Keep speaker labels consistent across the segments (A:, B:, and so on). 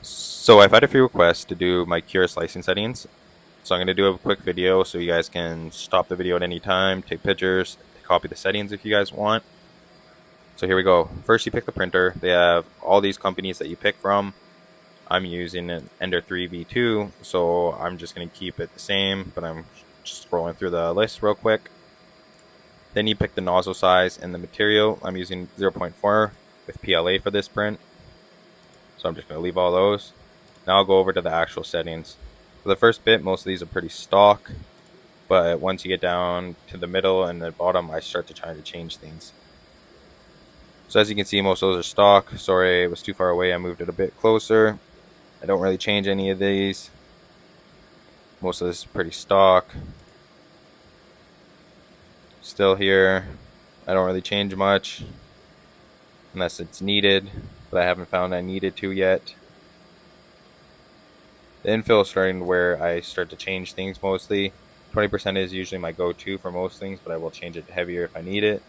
A: So I've had a few requests to do my Cura slicing settings. So I'm going to do a quick video so you guys can stop the video at any time, take pictures, copy the settings if you guys want. So here we go. First you pick the printer. They have all these companies that you pick from. I'm using an Ender 3 V2, so I'm just going to keep it the same, but I'm just scrolling through the list real quick. Then you pick the nozzle size and the material. I'm using 0.4 with PLA for this print. So I'm just going to leave all those. Now I'll go over to the actual settings. For the first bit, most of these are pretty stock, but once you get down to the middle and the bottom, I start to try to change things. So as you can see, most of those are stock. Sorry, it was too far away. I moved it a bit closer. I don't really change any of these. Most of this is pretty stock. Still here. I don't really change much unless it's needed, but I haven't found I needed to yet. The infill is starting where I start to change things mostly. 20% is usually my go-to for most things, but I will change it heavier if I need it.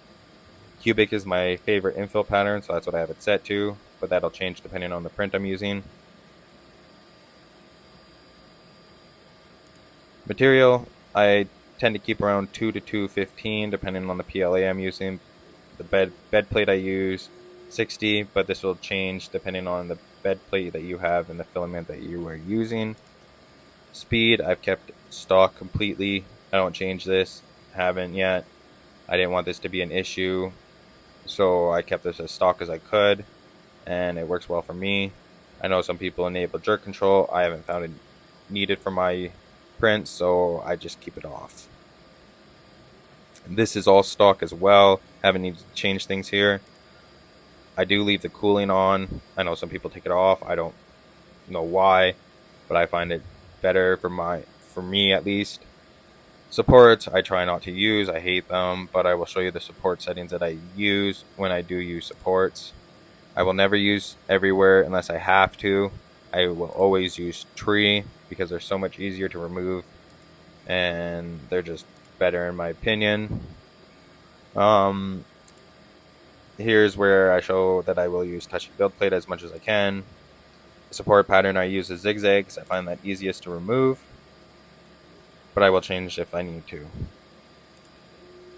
A: Cubic is my favorite infill pattern, so that's what I have it set to, but that'll change depending on the print I'm using. Material, I tend to keep around 2 to 215 depending on the PLA I'm using. The bed plate I use 60, but this will change depending on the bed plate that you have and the filament that you are using. Speed, I've kept stock completely. I don't change this, haven't yet. I didn't want this to be an issue, so I kept this as stock as I could, and it works well for me. I know some people enable jerk control. I haven't found it needed for my prints, so I just keep it off. And this is all stock as well. Haven't needed to change things here. I do leave the cooling on. I know some people take it off. I don't know why, but I find it better for me at least. Supports I try not to use. I hate them, but I will show you the support settings that I use when I do use supports. I will never use everywhere unless I have to. I will always use tree because they're so much easier to remove and they're just better in my opinion. Here's where I show that I will use touchy build plate as much as I can. The support pattern I use is zigzags. I find that easiest to remove, but I will change if I need to.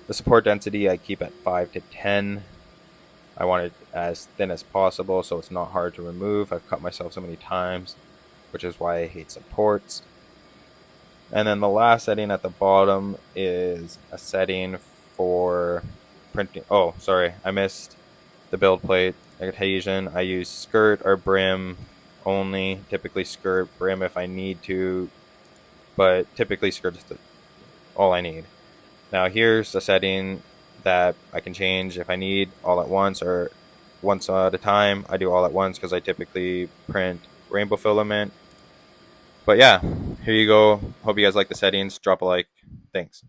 A: The support density I keep at 5 to 10. I want it as thin as possible so it's not hard to remove. I've cut myself so many times, which is why I hate supports. And then the last setting at the bottom is a setting for printing. Oh, sorry, I missed the build plate adhesion. I use skirt or brim only. Typically skirt, brim if I need to, but typically skirt is all I need. Now here's a setting that I can change if I need all at once or once at a time. I do all at once because I typically print rainbow filament. But yeah, here you go. Hope you guys like the settings. Drop a like. Thanks.